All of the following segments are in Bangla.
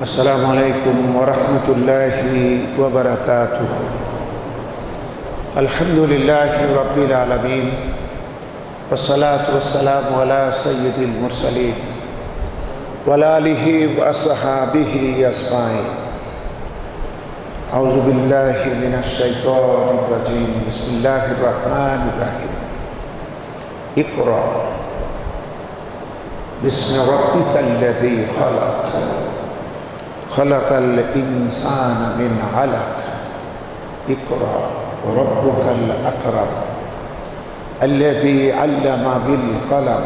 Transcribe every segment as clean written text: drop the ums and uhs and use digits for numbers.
السلام عليكم ورحمة الله وبركاته. الحمد لله رب العالمين والصلاة والسلام على سيد المرسلين وعلى آله وأصحابه أجمعين. أعوذ بالله من الشيطان الرجيم. بسم الله الرحمن الرحيم. اقرأ باسم ربك الذي خلق الإنسان من علق. اقرأ وربك الأكرم الذي علم بالقلم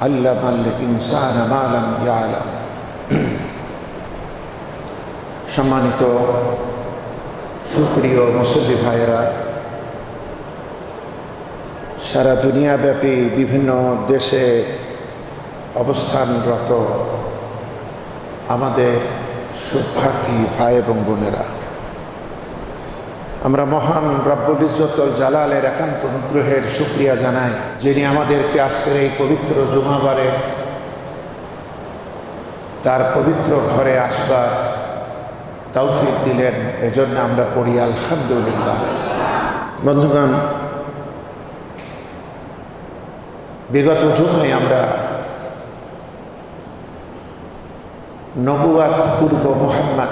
علم الإنسان ما لم يعلم. সম্মানিত সুপ্রিয় মুসল্লি ভাইয়েরা, সারা দুনিয়াব্যাপী বিভিন্ন দেশে অবস্থানরত আমাদের শুভার্থী ভাই এবং বোনেরা, আমরা মহান রব্বুল ইজ্জতুল জালালের একান্ত অনুগ্রহের শুকরিয়া জানাই, যিনি আমাদেরকে আজকের এই পবিত্র জুমাবারে তার পবিত্র ঘরে আসবার তৌফিক দিলেন। এজন্য আমরা পড়ি আলহামদুলিল্লাহ। বন্ধুগণ, বিগত জুমায় আমরা নবুয়াত পূর্ব মুহাম্মদ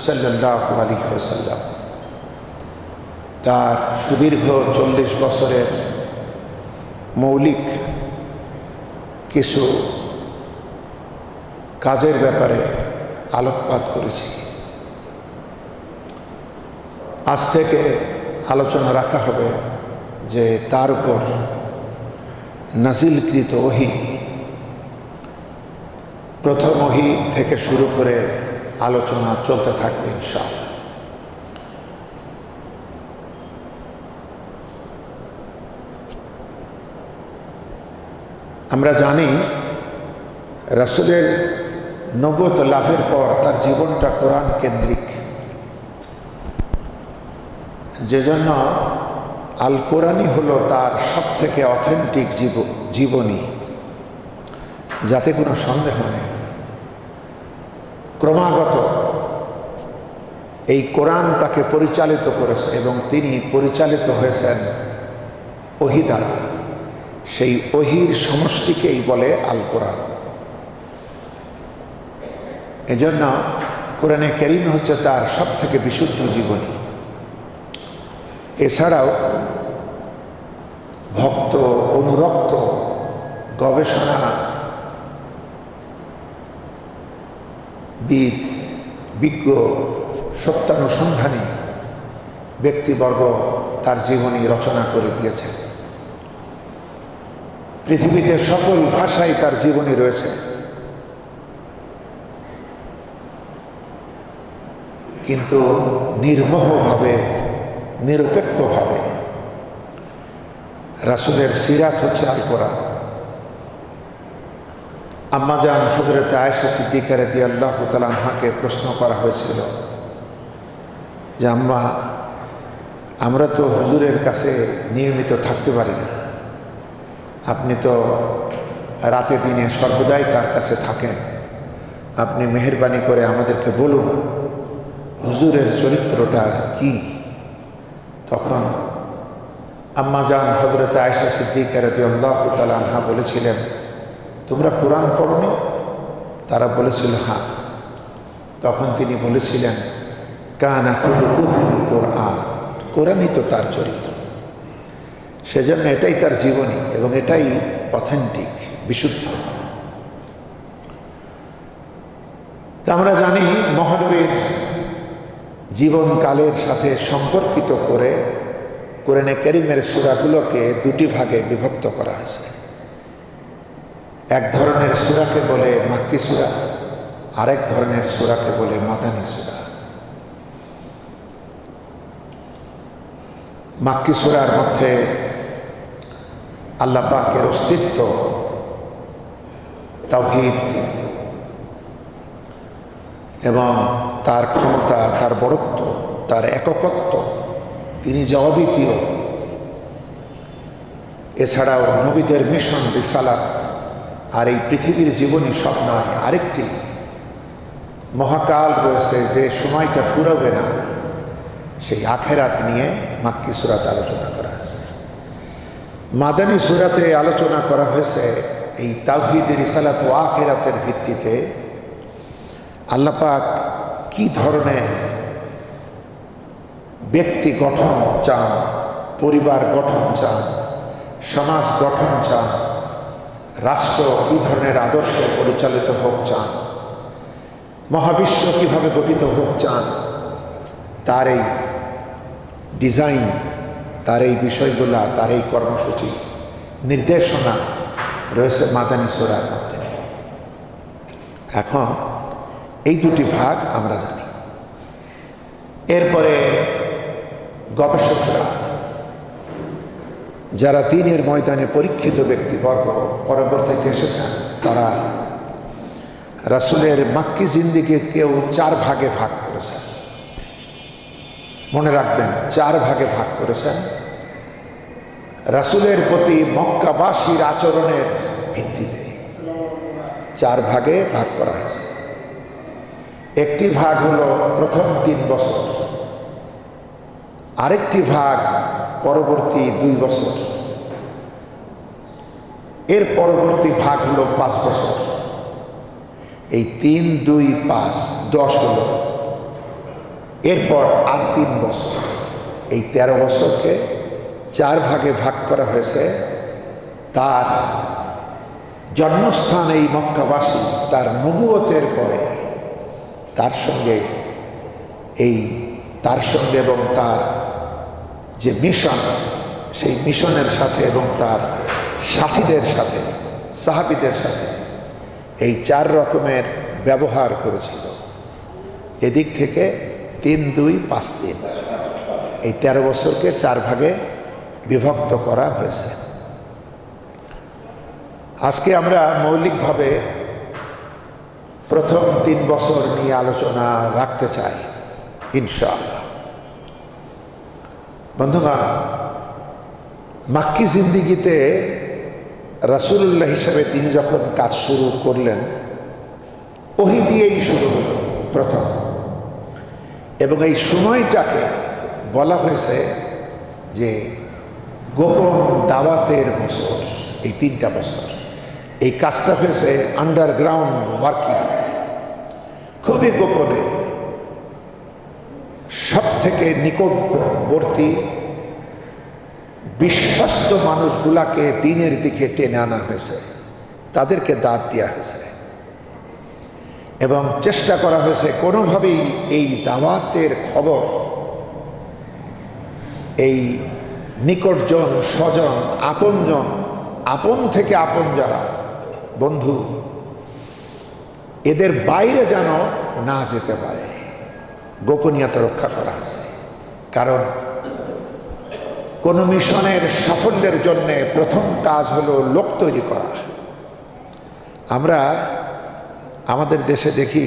সাল্লাল্লাহু আলাইহি ওয়াসাল্লাম তার সুদীর্ঘ 40 বছরের মৌলিক কিছু কাজের ব্যাপারে আলোকপাত করেছি। আজ থেকে আলোচনা রাখা হবে যে তার উপর নাজিলকৃত ওহী, প্রথম ওহী থেকে শুরু করে আলোচনা চলতে থাকবে ইনশাআল্লাহ। আমরা জানি রাসূলের নবুয়ত লাভের পর তার জীবনটা কোরআন কেন্দ্রিক, যে জন্য আল কোরআনই হলো তার সবথেকে অথেন্টিক জীবনী, যাতে কোনো সন্দেহ নেই। ক্রমাগত এই কোরআন তাকে পরিচালিত করেছে এবং তিনি পরিচালিত হয়েছেন ওহী দ্বারা। সেই ওহীর সমষ্টিকেই বলে আল কোরআন। এজন্য কোরআনে কারীম হচ্ছে তার সবথেকে বিশুদ্ধ জীবনী। এছাড়াও ভক্ত, অনুরক্ত, গবেষণা বিদ, বিজ্ঞ, সত্যানুসন্ধানী ব্যক্তিবর্গ তার জীবনী রচনা করে দিয়েছেন। পৃথিবীতে সকল ভাষায় তার জীবনী রয়েছে, কিন্তু নির্মোহভাবে, নিরপেক্ষভাবে রাসূলের সিরাত হচ্ছে আল কোরআন। আম্মাজান হযরত আয়েশা সিদ্দিকা রাদিয়াল্লাহু তাআলা আনহাকে প্রশ্ন করা হয়েছিল যে, আম্মা, আমরা তো হুজুরের কাছে নিয়মিত থাকতে পারি না, আপনি তো রাতে দিনে সর্বদাই তার কাছে থাকেন, আপনি মেহেরবানি করে আমাদেরকে বলুন হুজুরের চরিত্রটা কি। তখন আম্মাজান হযরত আয়েশা সিদ্দিকা রাদিয়াল্লাহু তাআলা আনহা বলেছিলেন, তোমরা কোরআন পড়নি? তারা বলেছিল হ্যাঁ। তখন তিনি বলেছিলেন, কানা খুলুকুহুল কোরআন, কোরআনই তো তার চরিত্র। সেজন্য এটাই তার জীবনী এবং এটাই অথেন্টিক, বিশুদ্ধ। তা আমরা জানি মহানবীর জীবনকালের সাথে সম্পর্কিত করে কোরআনে কারীমের সূরাগুলোকে দুটি ভাগে বিভক্ত করা হয়েছে। এক ধরনের সূরাকে বলে মাক্কি সূরা, আরেক ধরনের সূরাকে বলে মাদানী সূরা। মাক্কি সূরার মধ্যে আল্লাহ পাকের অস্তিত্ব, তাওহীদ এবং তার ক্ষমতা, তার বড়ত্ব, তার এককত্ব, তিনি যে অদ্বিতীয়, এছাড়াও নবীদের মিশন, রিসালাত আর এই পৃথিবীর জীবনী সব নয়, আরেকটি মহাকাল রয়েছে, যে সময়টা ফুরাবে না, সেই আখেরাত নিয়ে মাক্কি সূরাতে আলোচনা করা হয়েছে। মাদানী সূরাতে আলোচনা করা হয়েছে এই তাওহীদ, রিসালাত ও আখিরাতের ভিত্তিতে আল্লাহ পাক কি ধরনের ব্যক্তি গঠন চান, পরিবার গঠন চান, সমাজ গঠন চান, রাষ্ট্র কি ধরনের আদর্শে পরিচালিত হোক চান, মহাবিশ্ব কিভাবে গঠিত হোক চান, তার এই ডিজাইন, তার এই বিষয়গুলা, তার এই কর্মসূচি, নির্দেশনা রয়েছে মাদানী সূরার মধ্যে। এখন এই দুটি ভাগ আমরা জানি। এরপরে গবেষকরা, যারা দ্বীনের ময়দানে পরীক্ষিত ব্যক্তিবর্গ পরবর্তীতে এসেছেন, তারা রাসূলের মাক্কি জিন্দেগিকেও 4 ভাগে ভাগ করেছেন। মনে রাখবেন, 4 ভাগে ভাগ করেছেন। রাসূলের প্রতি মক্কাবাসীর আচরণের ভিত্তিতে 4 ভাগে ভাগ করা হয়েছে। একটি ভাগ হলো প্রথম 3 বছর, আরেকটি ভাগ পরবর্তী 2 বছর, এর পরবর্তী ভাগ হলো 5 বছর। এই 3, 2, 5, 10 হলো। এরপর আর 3 বছর। এই 13 বছরকে 4 ভাগে ভাগ করা হয়েছে। তার জন্মস্থান এই মক্কাবাসী, তার নবুয়তের পরে তার সঙ্গে এবং তার যে মিশন, সেই মিশনের সাথে এবং তার সাথীদের সাথে, সাহাবীদের সাথে এই 4 রকমের ব্যবহার করেছিল। এদিক থেকে 3, 2, 5, 3 এই 13 বছরকে 4 ভাগে বিভক্ত করা হয়েছে। আজকে আমরা মৌলিকভাবে প্রথম 3 বছর নিয়ে আলোচনা রাখতে চাই ইনশাআল্লাহ। বন্ধুগণ, মাক্কি জিন্দেগিতে রাসূলুল্লাহ হিসাবে তিনি যখন কাজ শুরু করলেন, ওহী দিয়েই শুরু হলো প্রথম। এবং এই সময়টাকে বলা হয়েছে যে গোপন দাওয়াতের বছর। এই 3টা বছর এই কাজটা হয়েছে আন্ডারগ্রাউন্ড ওয়ার্কিং, খুবই গোপনে। সব থেকে নিকটবর্তী বিশ্বস্ত মানুষগুলাকে দ্বীনের দিকে টেনে আনা হয়েছে, তাদেরকে দাওয়াত দেওয়া হয়েছে এবং চেষ্টা করা হয়েছে কোনোভাবেই এই দাওয়াতের খবর এই নিকটজন, স্বজন, আপনজন, আপন থেকে আপন যারা বন্ধু, এদের বাইরে যেন না যেতে পারে, গোপনীয়তা রক্ষা করা হয়েছে। কারণ কোন মিশনের সাফল্যের জন্য প্রথম কাজ হলো লোক তৈরি করা। আমরা আমাদের দেশে দেখি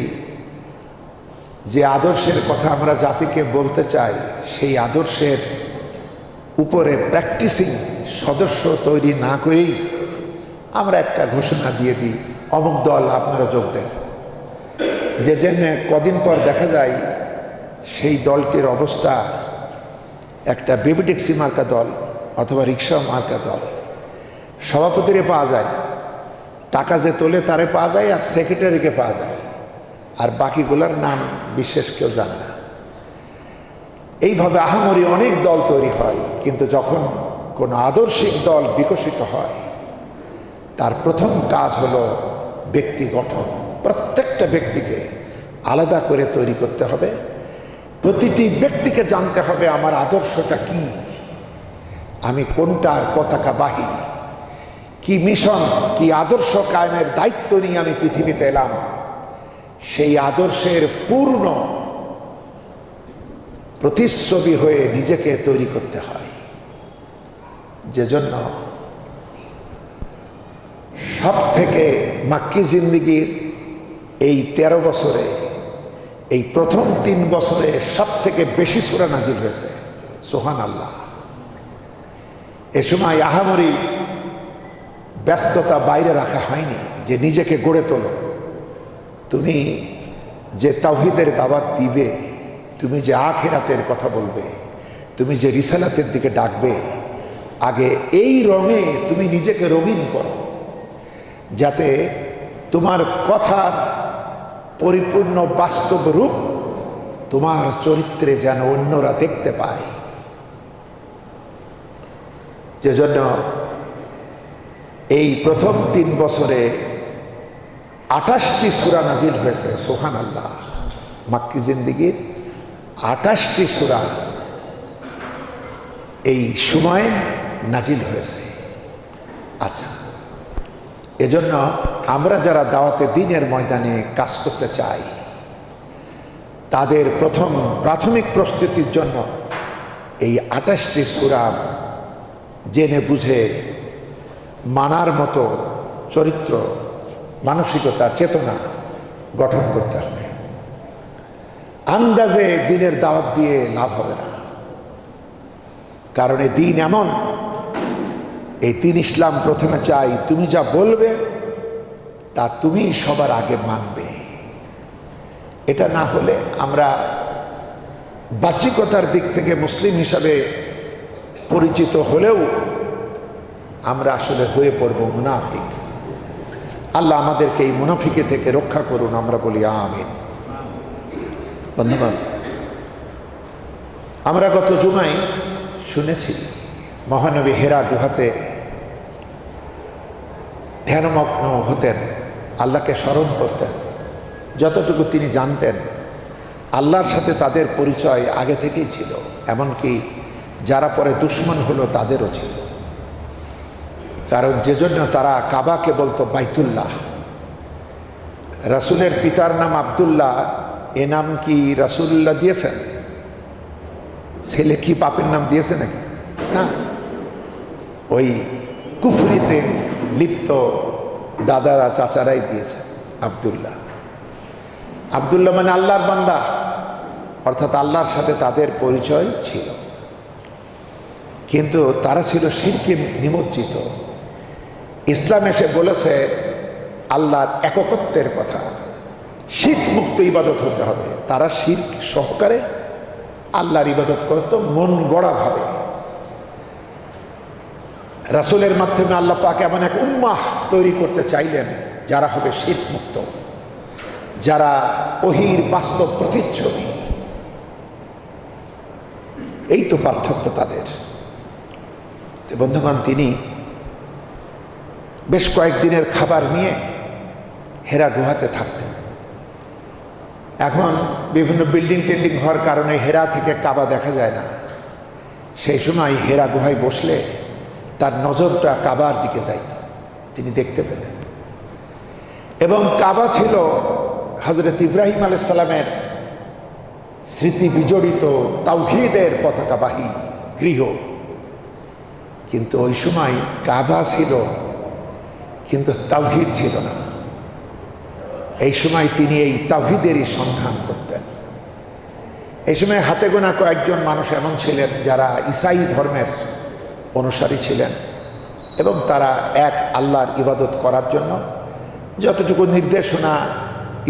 যে আদর্শের কথা আমরা জাতিকে বলতে চাই, সেই আদর্শের উপরে প্র্যাকটিসিং সদস্য তৈরি না করেই আমরা একটা ঘোষণা দিয়ে দিই, অমুক দল আপনারা যোগ দেন, যে জন্য কদিন পর দেখা যায় সেই দলটির অবস্থা একটা বেবি ট্যাক্সি মার্কা দল অথবা রিক্সা মার্কা দল। সভাপতিরে পাওয়া যায়, টাকা যে তোলে তারে পাওয়া যায়, আর সেক্রেটারিকে পাওয়া যায়, আর বাকিগুলোর নাম বিশেষ কেউ জানে না। এইভাবে আহামরি অনেক দল তৈরি হয়, কিন্তু যখন কোনো আদর্শিক দল বিকশিত হয়, তার প্রথম কাজ হলো ব্যক্তি গঠন। প্রত্যেকটা ব্যক্তিকে আলাদা করে তৈরি করতে হবে। প্রতিটি ব্যক্তিকে জানতে হবে আমার আদর্শটা কি, আমি কোনটার পতাকাবাহী, কি মিশন, কি আদর্শ কায়েমের দায়িত্ব নিয়ে আমি পৃথিবীতে এলাম। সেই আদর্শের পূর্ণ প্রতিচ্ছবি হয়ে নিজেকে তৈরি করতে হয়। যে জন্য সব থেকে মাক্কি জিন্দেগির এই 13 বছরে, এই প্রথম 3 বছরে সব থেকে বেশি সূরা নাজিল হয়েছে। সুবহানাল্লাহ। এ সময় আহামরি ব্যস্ততা বাইরে রাখা হয়নি যে নিজেকে গড়ে তোলো। তুমি যে তাওহীদের দাওয়াত দিবে, তুমি যে আখিরাতের কথা বলবে, তুমি যে রিসালাতের দিকে ডাকবে, আগে এই রঙে তুমি নিজেকে রঙিন করো, যাতে তোমার কথার পরিপূর্ণ বাস্তব রূপ তোমার চরিত্রে যেন অন্যরা দেখতে পায়। যেজন্য এই প্রথম 3 বছরে 28টি সূরা নাজিল হয়েছে। সুবহানাল্লাহ, মাক্কি জিন্দেগীর 28টি সূরা এই সময়ে নাজিল হয়েছে। আচ্ছা, এজন্য আমরা যারা দাওয়াতে দ্বীনের ময়দানে কাজ করতে চাই, তাদের প্রাথমিক প্রস্তুতির জন্য এই 28টি সূরা জেনে বুঝে মানার মতো চরিত্র, মানসিকতা, চেতনা গঠন করতে হবে। আন্দাজে দ্বীনের দাওয়াত দিয়ে লাভ হবে না, কারণ এই দ্বীন এমন, এই দ্বীন ইসলাম প্রথমে চাই তুমি যা বলবে তা তুমি সবার আগে মানবে। এটা না হলে আমরা বাহ্যিকতার দিক থেকে মুসলিম হিসাবে পরিচিত হলেও আমরা আসলে হয়ে পড়ব মুনাফিক। আল্লাহ আমাদেরকে এই মুনাফিকে থেকে রক্ষা করুন, আমরা বলি আমিন। বন্ধুগণ, আমরা গত জুমায় শুনেছি মহানবী হেরা গুহাতে ধ্যানমগ্ন হতেন, আল্লাহকে স্মরণ করতেন। যতটুকু তিনি জানতেন আল্লাহর সাথে তাদের পরিচয় আগে থেকেই ছিল, এমনকি যারা পরে দুশ্মন হলো তাদেরও ছিল। কারণ যে জন্য তারা কাবাকে বলতো বাইতুল্লাহ। রাসূলের পিতার নাম আব্দুল্লাহ, এ নাম কি রাসূলুল্লাহ দিয়েছেন? ছেলে কি পাপের নাম দিয়েছে নাকি? না, ওই কুফরিতে লিপ্ত দাদারা চাচারাই দিয়েছে আব্দুল্লাহ। আব্দুল্লাহ মানে আল্লাহর বান্দা, অর্থাৎ আল্লাহর সাথে তাদের পরিচয় ছিল, কিন্তু তারা ছিল শিরকে নিমজ্জিত। ইসলাম এসে বলেছে আল্লাহর একত্বের কথা, শিরক মুক্ত ইবাদত হতে হবে। তারা শিরক সহকারে আল্লাহর ইবাদত করত মন গড়া ভাবে। রাসূলের মাধ্যমে আল্লাহ পাক এমন এক উম্মাহ তৈরি করতে চাইলেন যারা হবে শিরক মুক্ত, যারা ওহীর বাস্তব প্রতিচ্ছবি। এই তো পার্থক্য তাদের। বন্ধুগণ, তিনি বেশ কয়েকদিনের খাবার নিয়ে হেরা গুহাতে থাকতেন। এখন বিভিন্ন বিল্ডিং টেন্ডিং হওয়ার কারণে হেরা থেকে কাবা দেখা যায় না। সেই সময় হেরা গুহায় বসলে তার নজরটা কাবার দিকে যাইত, তিনি দেখতে পেতেন। এবং কাবা ছিল হযরত ইব্রাহিম আলাইহিস সালামের স্মৃতি বিজড়িত তাওহীদের পতাকাবাহী গৃহ। কিন্তু ওই সময় কাবা ছিল, কিন্তু তাওহীদ ছিল না। এই সময় তিনি এই তাওহীদেরই সন্ধান করতেন। এই সময় হাতে গোনা কয়েকজন মানুষ এমন ছিলেন যারা ঈসাই ধর্মের অনুসারী ছিলেন, এবং তারা এক আল্লাহর ইবাদত করার জন্য যতটুকু নির্দেশনা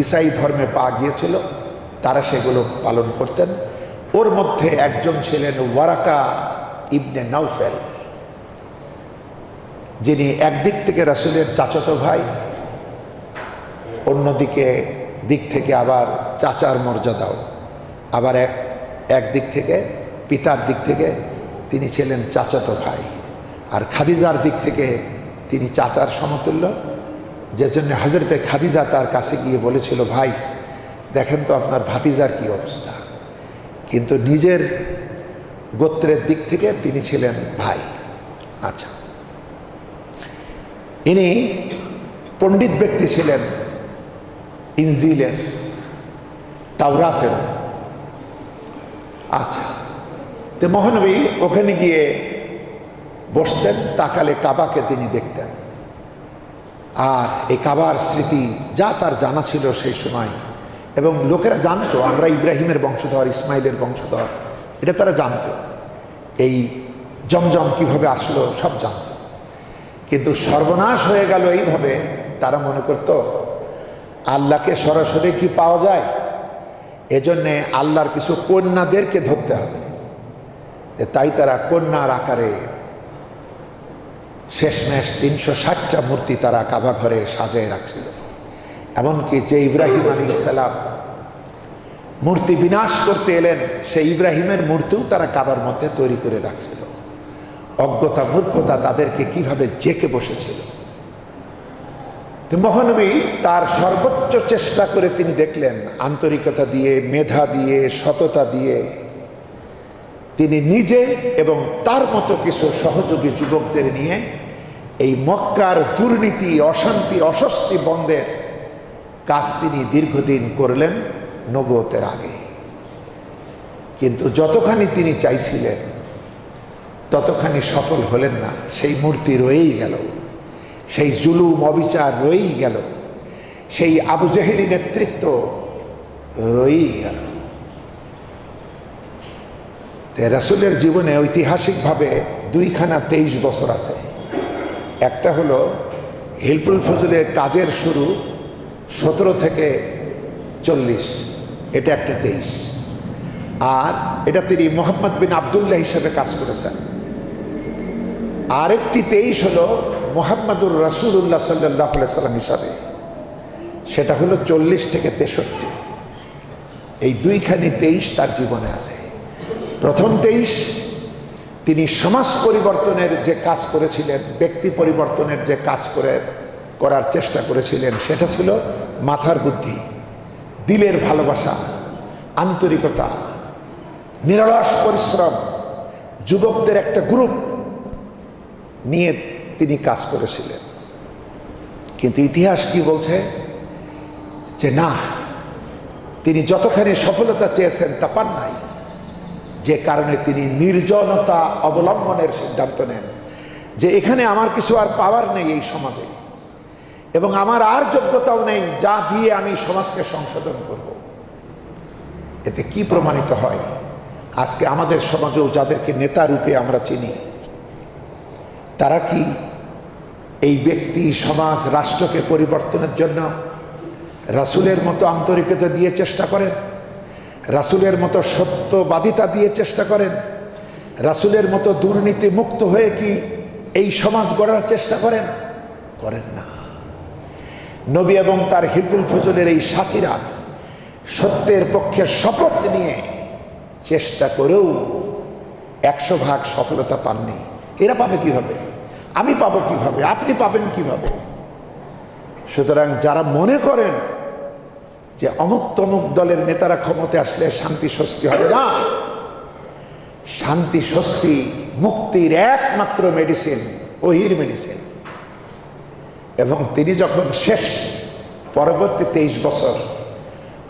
ঈসাই ধর্মে পাওয়া গিয়েছিল তারা সেগুলো পালন করতেন। ওর মধ্যে একজন ছিলেন ওয়ারাকা ইবনে নাউফেল, যিনি একদিক থেকে রাসূলের চাচাতো ভাই, অন্যদিকে দিক থেকে আবার চাচার মর্যাদাও, আবার একদিক থেকে পিতার দিক থেকে তিনি ছিলেন চাচাতো ভাই, আর খাদিজার দিক থেকে তিনি চাচার সমতুল্য। যে জন্য হযরতে খাদিজা তার কাছে গিয়ে বলেছিল, ভাই দেখেন তো আপনার ভাতিজার কি অবস্থা। কিন্তু নিজের গোত্রের দিক থেকে তিনি ছিলেন ভাই। আচ্ছা, ইনি পণ্ডিত ব্যক্তি ছিলেন, ইনজিলের, তাওরাতের। আচ্ছা, তো মহানবী ওখানে গিয়ে বসতেন, তাকালে কাবাকে তিনি দেখতেন। আর এই কাবার স্মৃতি যা তার জানা ছিল সেই সময়, এবং লোকেরা জানতো আমরা ইব্রাহিমের বংশধর, ইসমাইলের বংশধর, এটা তারা জানতো। এই জমজম কিভাবে আসলো সব জানতো। কিন্তু সর্বনাশ হয়ে গেল এইভাবে, তারা মনে করত আল্লাহকে সরাসরি কি পাওয়া যায়? এজন্যে আল্লাহর কিছু কন্যাদেরকে ধরতে হবে, তাই তারা কন্যার আকারে শেষমেশ 360টা মূর্তি তারা কাবা ঘরে সাজিয়ে রাখছিল। এমনকি যে ইব্রাহিম আলাইহিস সালাম মূর্তি বিনাশ করতে এলেন, সেই ইব্রাহিমের মূর্তিও তারা কাবার মধ্যে তৈরি করে রাখছিল। অজ্ঞতা মূর্খতা তাদেরকে কিভাবে জেকে বসেছিল। মহানবী তার সর্বোচ্চ চেষ্টা করে তিনি দেখলেন, আন্তরিকতা দিয়ে, মেধা দিয়ে, সততা দিয়ে তিনি নিজে এবং তার মতো কিছু সহযোগী যুবকদের নিয়ে এই মক্কার দুর্নীতি, অশান্তি, অস্বস্তি বন্ধের কাজ তিনি দীর্ঘদিন করলেন নবুয়তের আগে। কিন্তু যতখানি তিনি চাইছিলেন ততখানি সফল হলেন না। সেই মূর্তি রয়েই গেল, সেই জুলুম অবিচার রয়েই গেল, সেই আবু জেহেলি নেতৃত্ব রয়েই গেল। রাসূলের জীবনে ঐতিহাসিকভাবে 23 বছর আছে। একটা হলো হিলফুল ফজলের কাজের শুরু 17 থেকে 40, এটা একটা 23। আর এটা তিনি মোহাম্মদ বিন আবদুল্লাহ হিসেবে কাজ করেছেন। আরেকটি 23 হলো মুহাম্মাদুর রাসূলুল্লাহ সাল্লাল্লাহু আলাইহি সাল্লাম হিসাবে, সেটা হলো 40 থেকে 63। এই দুইখানি 23 তার জীবনে আছে। প্রথম 23 তিনি সমাজ পরিবর্তনের যে কাজ করেছিলেন, ব্যক্তি পরিবর্তনের যে কাজ করার চেষ্টা করেছিলেন, সেটা ছিল মাথার বুদ্ধি, দিলের ভালোবাসা, আন্তরিকতা, নিরলস পরিশ্রম, যুবকদের একটা গ্রুপ নিয়ে তিনি কাজ করেছিলেন। কিন্তু ইতিহাস কি বলছে যে না, তিনি যতখানি সফলতা চেয়েছেন তা পান নাই। যে কারণে তিনি নির্জনতা অবলম্বনের সিদ্ধান্ত নেন যে এখানে আমার কিছু আর পাওয়ার নেই এই সমাজে, এবং আমার আর যোগ্যতাও নেই যা দিয়ে আমি সমাজকে সংশোধন করব। এতে কি প্রমাণিত হয়? আজকে আমাদের সমাজেও যাদেরকে নেতা রূপে আমরা চিনি, তারা কি এই ব্যক্তি, সমাজ, রাষ্ট্রকে পরিবর্তনের জন্য রাসূলের মতো আন্তরিকতা দিয়ে চেষ্টা করেন? রাসূলের মতো সত্যবাদিতা দিয়ে চেষ্টা করেন? রাসূলের মতো দুর্নীতি মুক্ত হয়ে কি এই সমাজ গড়ার চেষ্টা করেন? করেন না। নবী এবং তার হিলফুল ফজলের এই সাথীরা সত্যের পক্ষে শপথ নিয়ে চেষ্টা করেও 100% সফলতা পাননি। এরা পাবে কিভাবে? আমি পাবো কিভাবে? আপনি পাবেন কিভাবে? সুতরাং যারা মনে করেন যে অমুক তমুক দলের নেতারা ক্ষমতা আসলে শান্তি স্বস্তি হবে না, শান্তি স্বস্তি মুক্তির একমাত্র মেডিসিন ওহির মেডিসিন। এবং তিনি যখন শেষ পরবর্তী 23 বছর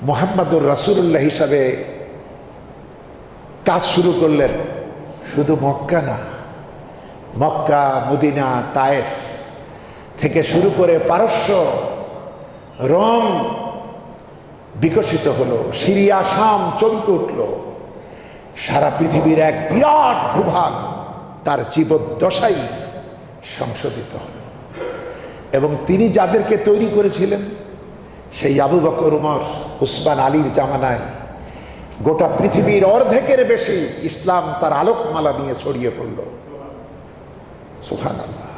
মুহাম্মাদুর রাসূলুল্লাহ হিসাবে কাজ শুরু করলেন, শুধু মক্কা না, মক্কা, মদিনা, তায়েফ থেকে শুরু করে পারস্য, রোম বিকশিত হলো, সিরিয়া, শাম চমকে উঠল। সারা পৃথিবীর এক বিরাট ভূভাগ তার জীবদ্দশাই সংশোধিত হল। এবং তিনি যাদেরকে তৈরি করেছিলেন, সেই আবু বকর, উমর, উসমান, আলীর জামানায় গোটা পৃথিবীর অর্ধেকের বেশি ইসলাম তার আলোকমালা নিয়ে ছড়িয়ে পড়ল। সুবহানাল্লাহ।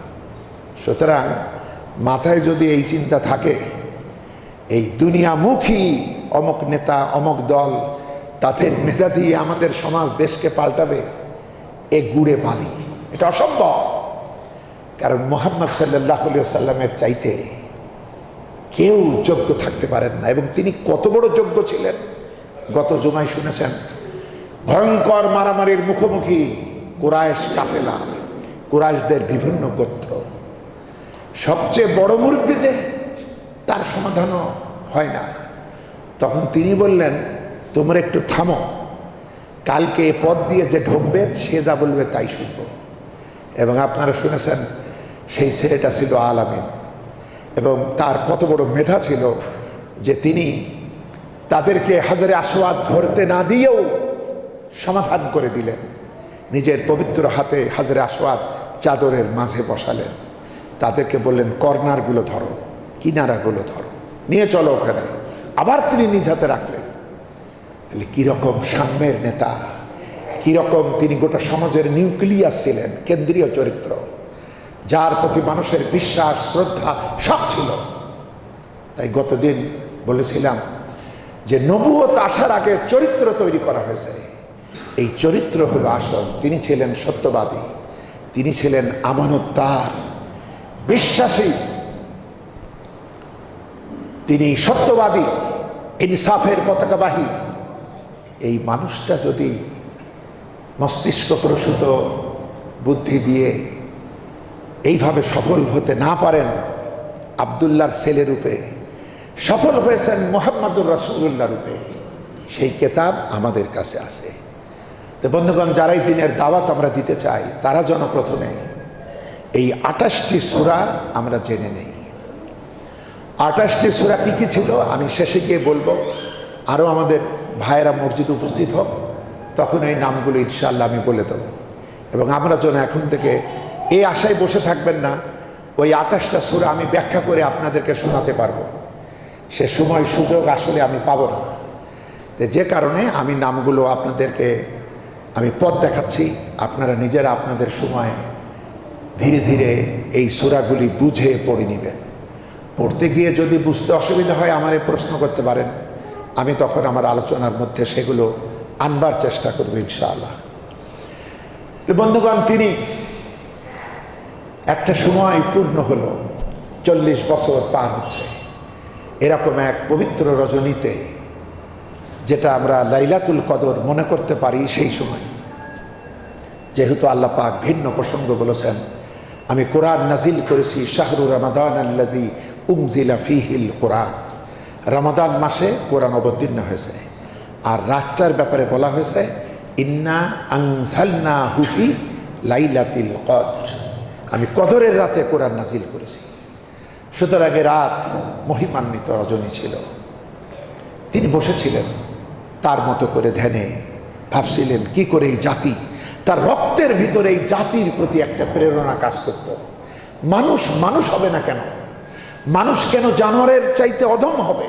সুতরাং মাথায় যদি এই চিন্তা থাকে, এই দুনিয়ামুখী অমুক নেতা, অমুক দল, তাদের মেধা দিয়ে আমাদের সমাজ দেশকে পাল্টাবে, এ গুড়ে বালি, এটা অসম্ভব। কারণ মুহাম্মদ সাল্লাল্লাহু আলাইহি ওয়াসাল্লামের চাইতে কেউ যোগ্য থাকতে পারেন না। এবং তিনি কত বড় যোগ্য ছিলেন গত জুমায় শুনেছেন। ভয়ঙ্কর মারামারির মুখোমুখি কুরাইশ কাফেলা, কুরাইশদের বিভিন্ন গোত্র, সবচেয়ে বড় মুরব্বি যে, তার সমাধানও হয় না। তখন তিনি বললেন, তোমরা একটু থামো, কালকে এ পথ দিয়ে যে ঢুকবে সে যা বলবে তাই শুনবো। এবং আপনারা শুনেছেন সেই ছেলেটা ছিল আল-আমিন, এবং তার কত বড় মেধা ছিল যে তিনি তাদেরকে হাজরে আসওয়াদ ধরতে না দিয়েও সমাধান করে দিলেন। নিজের পবিত্র হাতে হাজরে আসওয়াদ চাদরের মাঝে বসালেন, তাদেরকে বললেন কর্নারগুলো ধরো, কিনারাগুলো ধরো, নিয়ে চলো ওখানে। আবার তিনি নিজ হাতে রাখলেন। কীরকম সাম্যের নেতা, কীরকম তিনি গোটা সমাজের নিউক্লিয়াস ছিলেন, কেন্দ্রীয় চরিত্র, যার প্রতি মানুষের বিশ্বাস শ্রদ্ধা সব ছিল। তাই গতদিন বলেছিলাম যে নবুয়ত আসার আগে চরিত্র তৈরি করা হয়েছে। এই চরিত্র হলো আসল। তিনি ছিলেন সত্যবাদী, তিনি ছিলেন আমানতদার, বিশ্বাসী, তিনি সত্যবাদী, ইনসাফের পতাকাবাহী। এই মানুষটা যদি মস্তিষ্ক প্রসূত বুদ্ধি দিয়ে এইভাবে সফল হতে না পারেন, আব্দুল্লাহর ছেলে রূপে সফল হয়েছেন মুহাম্মদুর রাসূলুল্লাহ রূপে, সেই কেতাব আমাদের কাছে আছে। তো বন্ধুগণ, যারাই দিনের দাওয়াত আমরা দিতে চাই তারা যেন প্রথমে এই 28টি সূরা আমরা জেনে নেই। 28টি সূরা কী কী ছিল আমি শেষে গিয়ে বলবো। আরও আমাদের ভাইয়েরা মসজিদে উপস্থিত হোক, তখন এই নামগুলো ইনশাআল্লাহ আমি বলে দেবো। এবং আমরা যেন এখন থেকে এই আশায় বসে থাকবেন না ওই 28টা সূরা আমি ব্যাখ্যা করে আপনাদেরকে শোনাতে পারবো, সে সময় সুযোগ আসলে আমি পাবো না। যে কারণে আমি নামগুলো আপনাদেরকে আমি পথ দেখাচ্ছি, আপনারা নিজেরা আপনাদের সময় ধীরে ধীরে এই সূরাগুলি বুঝে পড়ে নেবেন। পড়তে গিয়ে যদি বুঝতে অসুবিধা হয় আমারে প্রশ্ন করতে পারেন, আমি তখন আমার আলোচনার মধ্যে সেগুলো আনবার চেষ্টা করব ইনশাআল্লাহ। তো বন্ধুগণ, তিনি একটা সময় পূর্ণ হলো, 40 বছর পার হচ্ছে, এরকম এক পবিত্র রজনীতে, যেটা আমরা লাইলাতুল কদর মনে করতে পারি সেই সময়। যেহেতু আল্লাহ পাক ভিন্ন প্রসঙ্গ বলেছেন, আমি কোরআন নাজিল করেছি শাহরু রমাদান আল্লাযী উনজিলা ফীহিল কোরআন, রমাদান মাসে কোরআন অবতীর্ণ হয়েছে। আর রাতটার ব্যাপারে বলা হয়েছে ইন্না আনজালনাহু ফী লাইলাতিল কদর, আমি কদরের রাতে কোরআন নাজিল করেছি। সুতরাং রাত মহিমান্বিত রজনী ছিল। তিনি বসেছিলেন তার মতো করে ধ্যানে, ভাবছিলেন কি করে এই জাতি, তার রক্তের ভিতরে এই জাতির প্রতি একটা প্রেরণা কাজ করত। মানুষ মানুষ হবে না কেন? মানুষ কেন জানোয়ারের চাইতে অধম হবে?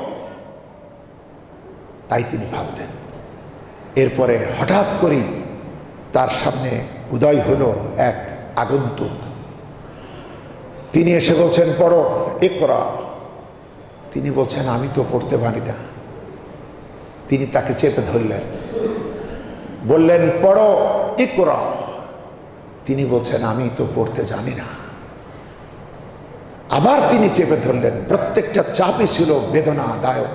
তাই তিনি ভাবতেন। এরপরে হঠাৎ করেই তার সামনে উদয় হলো এক আগন্তুক। তিনি এসে বলছেন, পড়ো, ইকরা। তিনি বলছেন, আমি তো পড়তে পারি না। তিনি তাকে চেপে ধরলেন, বললেন, পড়ো, ইকরা। তিনি বলছেন, আমি তো পড়তে জানি না। আবার তিনি চেপে ধরলেন। প্রত্যেকটা চাপই ছিল বেদনাদায়ক।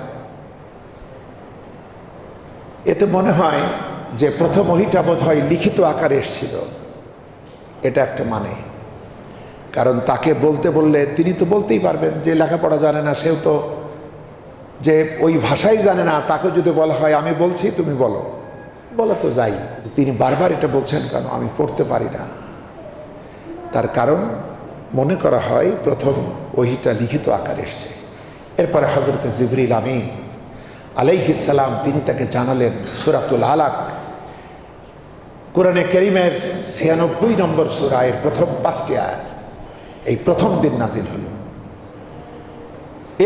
এতে মনে হয় যে প্রথম ওহীটা বোধ হয় লিখিত আকারে এসেছিল, এটা একটা মানে। কারণ তাকে বলতে বললে তিনি তো বলতেই পারবেন, যে লেখাপড়া জানে না, সেও তো যে ওই ভাষাই জানে না, তাকে যদি বলা হয় আমি বলছি তুমি বলো, বলা তো যাই। তিনি বারবার এটা বলছেন কেন? আমি পড়তে পারি না। তার কারণ মনে করা হয় প্রথম ওহীটা লিখিত আকারে এসছে। এরপরে হযরত জিবরিল আমিন আলাইহিস সালাম তিনি তাকে জানালেন সূরাতুল আলাক, কোরআনে কারীমের 96 নম্বর সূরা, এর প্রথম 5টি আয়াত এই প্রথম দিন নাজিল হলো।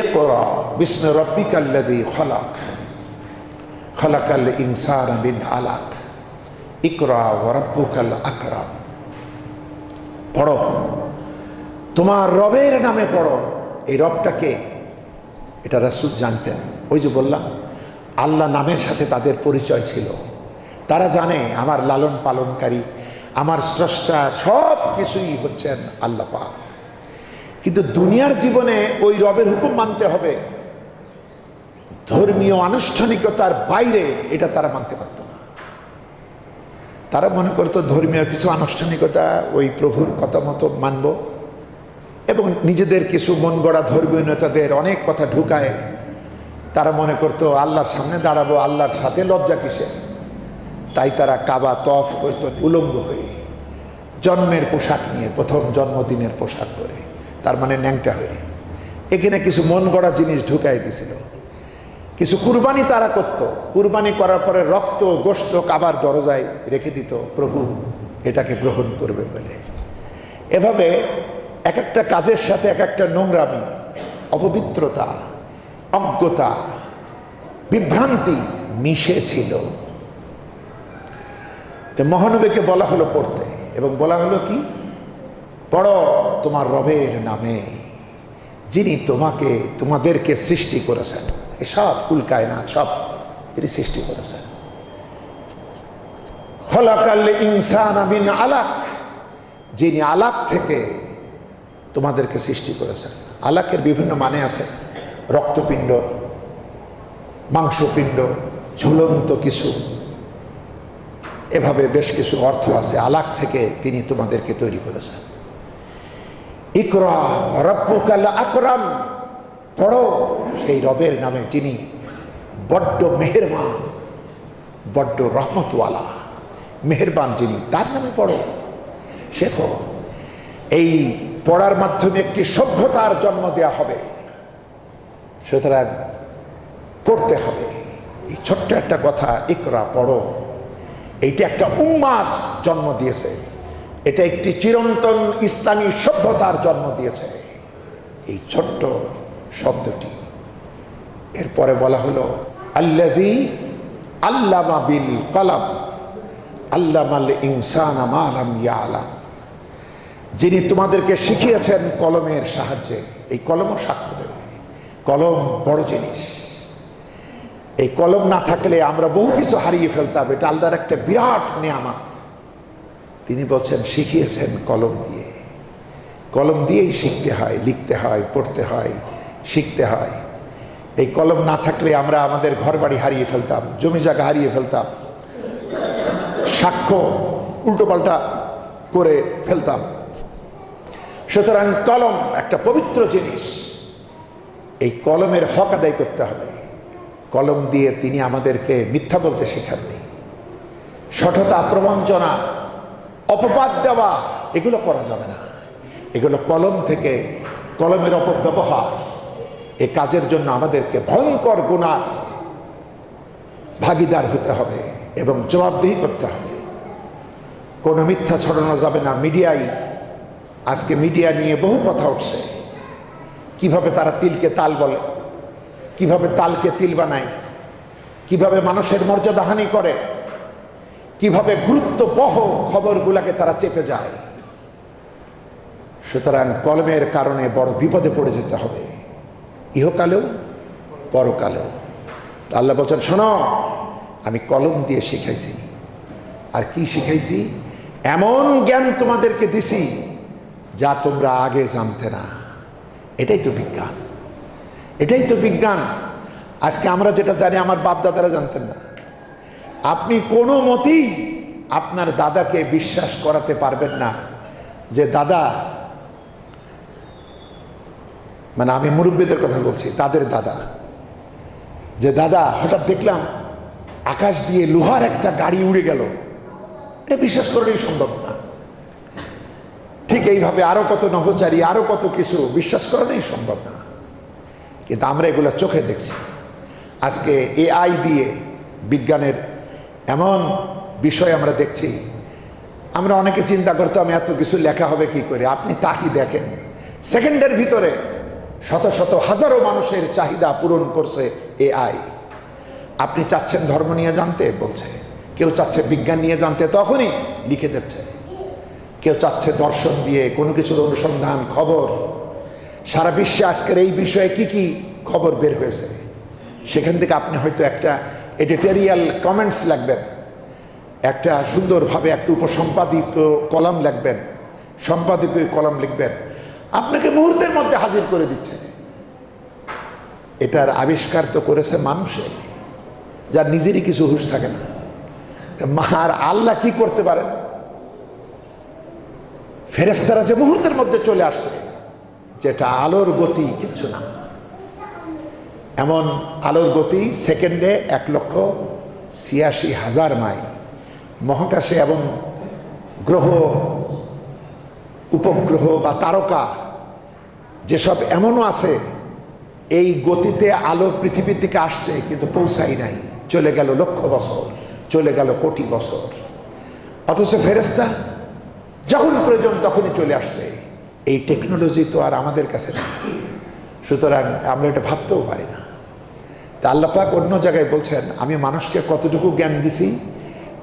ইকরা বিসমি রাব্বিকাল্লাযী খলাক, খলাকাল ইনসানা মিন আলাক, ইকরা ওয়া রাব্বুকাল আকরাম। পড়ো, তোমার রবের নামে পড়ো। এই রবটাকে এটা রাসূল জানতেন। ওই যে বললাম, আল্লাহ নামের সাথে তাদের পরিচয় ছিল। তারা জানে আমার লালন পালনকারী, আমার স্রষ্টা সব কিছুই হচ্ছেন আল্লাহ পাক। কিন্তু দুনিয়ার জীবনে ওই রবের হুকুম মানতে হবে, ধর্মীয় আনুষ্ঠানিকতার বাইরে এটা তারা মানতে পারত না। তারা মনে করতো ধর্মীয় কিছু আনুষ্ঠানিকতা ওই প্রভুর কথা মতো মানব, এবং নিজেদের কিছু মন গড়া ধর্মীয় নেতাদের অনেক কথা ঢুকায় তারা মনে করতো আল্লাহর সামনে দাঁড়াবো, আল্লাহর সাথে লজ্জা কিসের। তাই তারা কাবা তফ করত উলঙ্গ হয়ে, জন্মের পোশাক নিয়ে, প্রথম জন্মদিনের পোশাক পরে, তার মানে ন্যাংটা হয়ে। এখানে কিছু মন গড়া জিনিস ঢুকাই দিছিল। কিছু কুরবানি তারা করত, কুরবানি করার পরে রক্ত গোশত কাবার দরজায় রেখে দিত, প্রভু এটাকে গ্রহণ করবে বলে। এভাবে এক একটা কাজের সাথে এক একটা নোংরামি, অপবিত্রতা, অজ্ঞতা, বিভ্রান্তি মিশে ছিল। তো মহানবীকে বলা হলো পড়তে, এবং বলা হলো কি, পড়ো তোমার রবের নামে যিনি তোমাদেরকে সৃষ্টি করেছেন। এসব কুল কায়নাত সব তিনি সৃষ্টি করেছেন। খলাকাল ইনসানা মিন আলাক, যিনি আলাক থেকে তোমাদেরকে সৃষ্টি করেছেন। আলাকের বিভিন্ন মানে আছে, রক্তপিণ্ড, মাংসপিণ্ড, ঝুলন্ত কিছু, এভাবে বেশ কিছু অর্থ আছে। আলাক থেকে তিনি তোমাদেরকে তৈরি করেছেন। ইকরা রাব্বুকাল আকরাম, পড়ো সেই রবের নামে যিনি বড্ড মেহেরবান, বড্ড রহমতওয়ালা, মেহেরবান যিনি, তার নামে পড়ো, শেখো। এই পড়ার মাধ্যমে একটি সভ্যতার জন্ম দেওয়া হবে, সুতরাং করতে হবে। এই ছোট্ট একটা কথা, ইকরা পড়ো, এইটা একটা উম্মার জন্ম দিয়েছে, এটা একটি চিরন্তন ইসলামী সভ্যতার জন্ম দিয়েছে, এই ছোট্ট শব্দটি। এরপরে বলা হলো আল্লাযী আল্লামা বিল কলম আল্লামাল ইনসানা মা লাম ইয়ালাম, যিনি তোমাদেরকে শিখিয়েছেন কলমের সাহায্যে। এই কলমও সাক্ষ্য দেবে, কলম বড় জিনিস। এই কলম না থাকলে আমরা বহু কিছু হারিয়ে ফেলতাম। এটা আল্লাহর একটা বিরাট নেয়ামত। তিনি বলছেন শিখিয়েছেন কলম দিয়ে। কলম দিয়েই শিখতে হয়, লিখতে হয়, পড়তে হয়, শিখতে হয়। এই কলম না থাকলে আমরা আমাদের ঘর বাড়ি হারিয়ে ফেলতাম, জমি জায়গা হারিয়ে ফেলতাম, সাক্ষ্য উল্টোপাল্টা করে ফেলতাম। সুতরাং কলম একটা পবিত্র জিনিস, এই কলমের হক আদায় করতে হবে। কলম দিয়ে তিনি আমাদেরকে মিথ্যা বলতে শেখাননি, সঠতা, প্রবঞ্চনা, অপবাদ দেওয়া এগুলো করা যাবে না। এগুলো কলম থেকে, কলমের অপব্যবহার, এই কাজের জন্য আমাদেরকে ভয়ঙ্কর গুনাহ ভাগীদার হতে হবে এবং জবাবদিহি করতে হবে। কোনো মিথ্যা ছড়ানো যাবে না। আজকে মিডিয়া নিয়ে বহু কথা উঠছে, কিভাবে তারা তিলকে তাল বলে, কিভাবে তালকে তিল বানায়, কিভাবে মানুষের মর্যাদাহানি করে, কিভাবে গুরুত্ববহ খবরগুলাকে তারা চেপে যায়। সুতরাং কলমের কারণে বড় বিপদে পড়ে যেতে হবে, ইহকালেও পরকালেও। আল্লাহ বলছেন, শোনো, আমি কলম দিয়ে শিখাইছি। আর কি শিখাইছি? এমন জ্ঞান তোমাদেরকে দিছি যা তোমরা আগে জানতে না। এটাই তো বিজ্ঞান, এটাই তো বিজ্ঞান। আজকে আমরা যেটা জানি আমার বাপ দাদারা জানতেন না। আপনি কোনো মতেই আপনার দাদাকে বিশ্বাস করাতে পারবেন না যে দাদা, মানে আমি মুরব্বীদের কথা বলছি, তাদের দাদা, যে দাদা হঠাৎ দেখলাম আকাশ দিয়ে লোহার একটা গাড়ি উড়ে গেল, এটা বিশ্বাস করাই সম্ভব না। ঠিক এইভাবে আরো কত নভোচারী, আরো কত কিছু বিশ্বাস করাই সম্ভব না। কিন্তু আমরা এগুলো চোখে দেখছি। আজকে AI দিয়ে বিজ্ঞানের এমন বিষয় আমরা দেখছি, আমরা অনেকে চিন্তা করতাম এত কিছু লেখা হবে কি করে। আপনি তাই দেখেন, সেকেন্ডের ভিতরে শত শত হাজারো মানুষের চাহিদা পূরণ করছে AI। আপনি চাচ্ছেন ধর্ম নিয়ে জানতে, বলছে। কেউ চাচ্ছে বিজ্ঞান নিয়ে জানতে, তখনই লিখে দিচ্ছে। কেউ চাচ্ছে দর্শন দিয়ে কোনো কিছুর অনুসন্ধান, খবর। সারা বিশ্বে আজকের এই বিষয়ে কি কি খবর বের হয়েছে, সেখান থেকে আপনি হয়তো একটা এডিটোরিয়াল কমেন্টস লিখবেন, একটা সুন্দরভাবে একটা উপসম্পাদকীয় কলাম লিখবেন, সম্পাদকীয় কলাম লিখবেন, আপনাকে মুহূর্তের মধ্যে হাজির করে দিচ্ছে। এটার আবিষ্কার তো করেছে মানুষে, যার নিজেরই কিছু হুঁশ থাকে না। আর আল্লাহ কি করতে পারেন? ফেরেশতারা যে মুহূর্তের মধ্যে চলে আসছে, যেটা আলোর গতি কিচ্ছু না। এমন আলোর গতি সেকেন্ডে 1,86,000 মাইল। মহাকাশে এবং গ্রহ, উপগ্রহ বা তারকা যেসব এমনও আছে, এই গতিতে আলো পৃথিবীর দিকে আসছে কিন্তু পৌঁছাই নাই, চলে গেল লক্ষ বছর, চলে গেল কোটি বছর। অথচ ফেরেশতা যখন প্রয়োজন তখনই চলে আসছে। এই টেকনোলজি তো আর আমাদের কাছে নেই, সুতরাং আমরা এটা ভাবতেও পারি না। তা আল্লাহ পাক অন্য জায়গায় বলছেন, আমি মানুষকে কতটুকু জ্ঞান দিছি,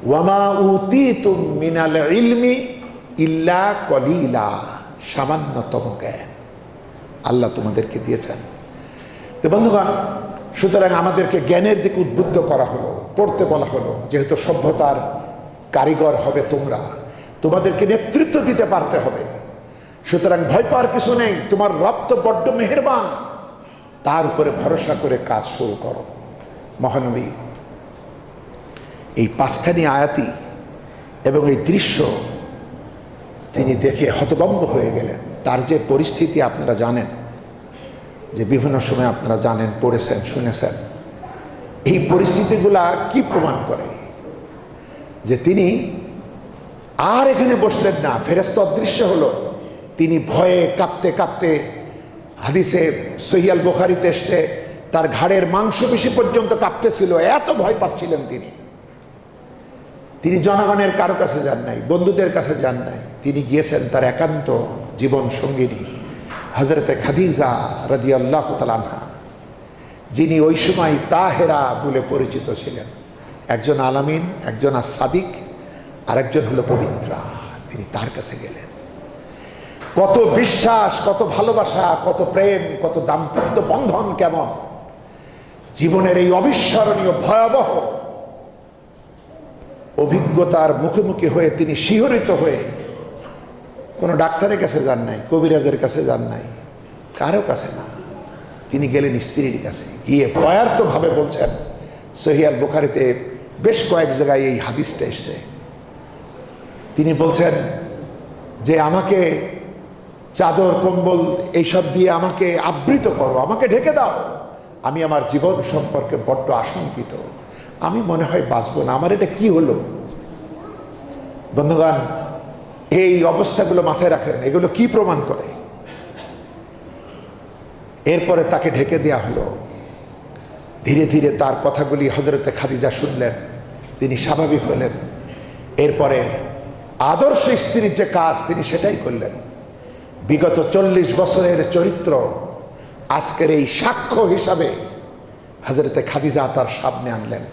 ওয়ামা উতীতুম মিনাল ইলমি ইল্লা কলিলা, সামান্যতম জ্ঞান আল্লাহ তোমাদেরকে দিয়েছেন। তো বন্ধুগণ, সুতরাং আমাদেরকে জ্ঞানের দিকে উদ্বুদ্ধ করা হলো, পড়তে বলা হলো, যেহেতু সভ্যতার কারিগর হবে তোমরা, তোমাদেরকে নেতৃত্ব দিতে পারতে হবে। সুতরাং ভয় পাওয়ার কিছু নেই, তোমার রব তো বড্ড মেহেরবান, তার উপরে ভরসা করে কাজ শুরু করো। মহানবী এই 5খানি আয়াতি এবং এই দৃশ্য তিনি দেখে হতভম্ব হয়ে গেলেন। তার যে পরিস্থিতি আপনারা জানেন, যে বিভিন্ন সময় আপনারা জানেন, পড়েছেন, শুনেছেন, এই পরিস্থিতিগুলা কি প্রমাণ করে যে তিনি আর এখানে বসলেন না, ফেরেশতা অদৃশ্য হলো। তিনি ভয়ে কাঁপতে কাঁপতে, হাদিসে সহিহ আল বুখারীতে এসছে, তার ঘাড়ের মাংসপেশি পর্যন্ত কাঁপতেছিল, এত ভয় পাচ্ছিলেন তিনি। তিনি জনগণের কারো কাছে যান নাই, বন্ধুদের কাছে যান নাই, তিনি গিয়েছেন তার একান্ত জীবন সঙ্গিনী হযরতে খাদিজা রাদিয়াল্লাহু তাআলা আনহা, যিনি ওই সময় তাহেরা বলে পরিচিত ছিলেন। একজন আলামিন, একজন সাদিক, আর একজন হলো পবিত্রা। তিনি তার কাছে গেলেন। কত বিশ্বাস, কত ভালোবাসা, কত প্রেম, কত দাম্পত্য বন্ধন, কেমন জীবনের এই অবিস্মরণীয় ভয়াবহ অভিজ্ঞতার মুখোমুখি হয়ে তিনি শিহরিত হয়ে কোনো ডাক্তারের কাছে যান নাই, কবিরাজের কাছে যান নাই, কারো কাছে না, তিনি গেলেন স্ত্রীর কাছে। গিয়ে ভয়ার্থভাবে বলছেন, সহিহ আল বুখারীতে বেশ কয়েক জায়গায় এই হাদিসটা এসছে। তিনি বলছেন যে আমাকে চাদর কম্বল এইসব দিয়ে আমাকে আবৃত করো, আমাকে ঢেকে দাও, আমি আমার জীবন সম্পর্কে বড্ড আশঙ্কিত, আমি মনে হয় বাঁচব না, আমার এটা কি হলো। বন্ধুগণ, এই অবস্থাগুলো মাথায় রাখেন, এগুলো কি প্রমাণ করে। এরপরে তাকে ঢেকে দেওয়া হলো। ধীরে ধীরে তার কথাগুলি হযরতে খাদিজা শুনলেন, তিনি স্বাভাবিক হলেন। এরপরে আদর্শ স্ত্রীর যে কাজ তিনি সেটাই করলেন। বিগত 40 বছরের চরিত্র আজকের এই সাক্ষ্য হিসাবে হযরতে খাদিজা তার সামনে আনলেন।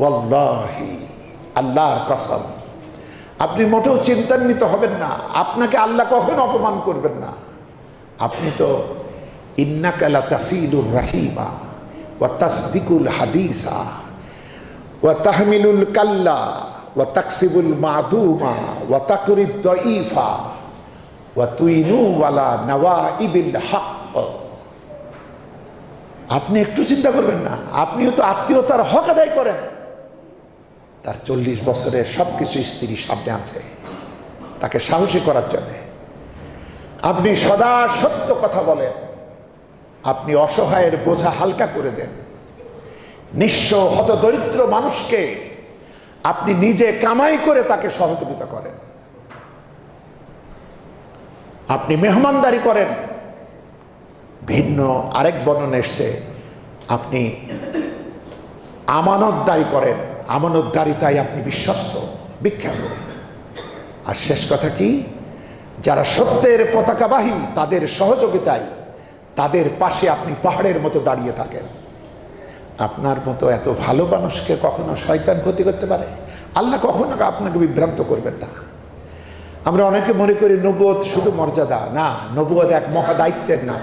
ওয়াল্লাহি, আল্লাহর কসম, আপনি মোটেও চিন্তান্বিত হবেন না, আপনাকে আল্লাহ কখনো অপমান করবেন না। আপনি তো ইন্নাকা লাতাসিলুর রাহিমা ওয়া তাসদিকুল হাদিসা ওয়া তাহমিলুল কাল্লা ওয়া তাকসিবুল মাদুমা ওয়া তাকরিদ দাঈফা ওয়া তুইনু ওয়ালা নওয়াইবিল হক। আপনি একটু চিন্তা করবেন না, আপনিও তো আত্মীয়তার হক আদায় করেন। তার 40 বছরের সবকিছু স্ত্রী সামনে আছে তাকে সাহসী করার জন্য। আপনি সদা সত্য কথা বলেন, আপনি অসহায়ের বোঝা হালকা করে দেন, নিঃস্ব হতদরিদ্র মানুষকে আপনি নিজে কামাই করে তাকে সহযোগিতা করেন, আপনি মেহমানদারি করেন। ভিন্ন আরেক বর্ণনা এসছে, আপনি আমানতদারি করেন, আমানতদারিতায় আপনি বিশ্বস্ত, বিখ্যাত। আর শেষ কথা কি, যারা সত্যের পতাকাবাহী তাদের সহযোগিতায়, তাদের পাশে আপনি পাহাড়ের মতো দাঁড়িয়ে থাকেন। আপনার মতো এত ভালো মানুষকে কখনো শয়তান ক্ষতি করতে পারে? আল্লাহ কখনো আপনাকে বিভ্রান্ত করবেন না। আমরা অনেকে মনে করি নবুয়ত শুধু মর্যাদা, না, নবুয়ত এক মহা দায়িত্বের নাম।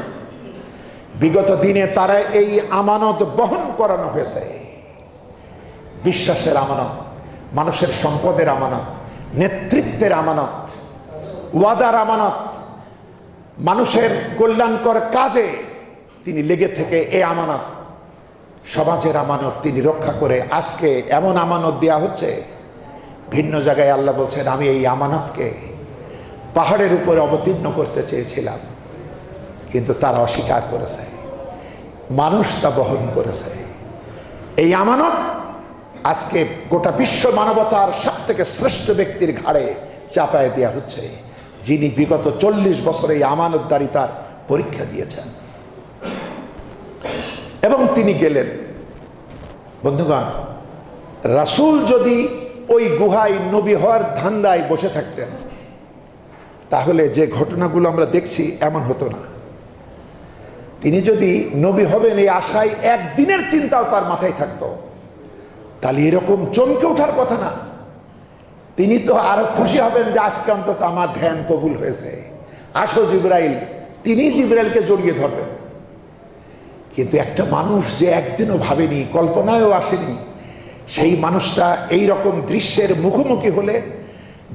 বিগত দিনে তারা এই আমানত বহন করানো হয়েছে। বিশ্বাসের আমানত, মানুষের সম্পদের আমানত, নেতৃত্বের আমানত, ওয়াদার আমানত, মানুষের কল্যাণকর কাজে তিনি লেগে থেকে এই আমানত, সমাজের আমানত তিনি রক্ষা করে আজকে এমন আমানত দেয়া হচ্ছে। ভিন্ন জায়গায় আল্লাহ বলছেন, আমি এই আমানতকে পাহাড়ের উপরে অবতীর্ণ করতে চেয়েছিলাম, কিন্তু তারা অস্বীকার করেছে, মানুষ তা বহন করেছে। এই আমানত আজকে গোটা বিশ্ব মানবতার সব থেকে শ্রেষ্ঠ ব্যক্তির ঘাড়ে চাপায় দেওয়া হচ্ছে, যিনি বিগত 40 বছরে এই আমানতদারিতার পরীক্ষা দিয়েছেন। এবং তিনি গেলেন। বন্ধুগণ, রাসূল যদি ওই গুহায় নবী হওয়ার ধান্দায় বসে থাকতেন, তাহলে যে ঘটনাগুলো আমরা দেখছি এমন হতো না। তিনি যদি নবী হবেন এই আশায় একদিনের চিন্তাও তার মাথায় থাকতো, তাহলে এরকম চমকে ওঠার কথা না। তিনি তো আরো খুশি হবেন যে আজকে অন্তত আমার ধ্যান কবুল হয়েছে, আসো জিবরাইল। তিনি জিবরাইলকে জড়িয়ে ধরবেন। কিন্তু একটা মানুষ যে একদিনও ভাবেনি, কল্পনায়ও আসেনি, সেই মানুষটা এই রকম দৃশ্যের মুখোমুখি হলে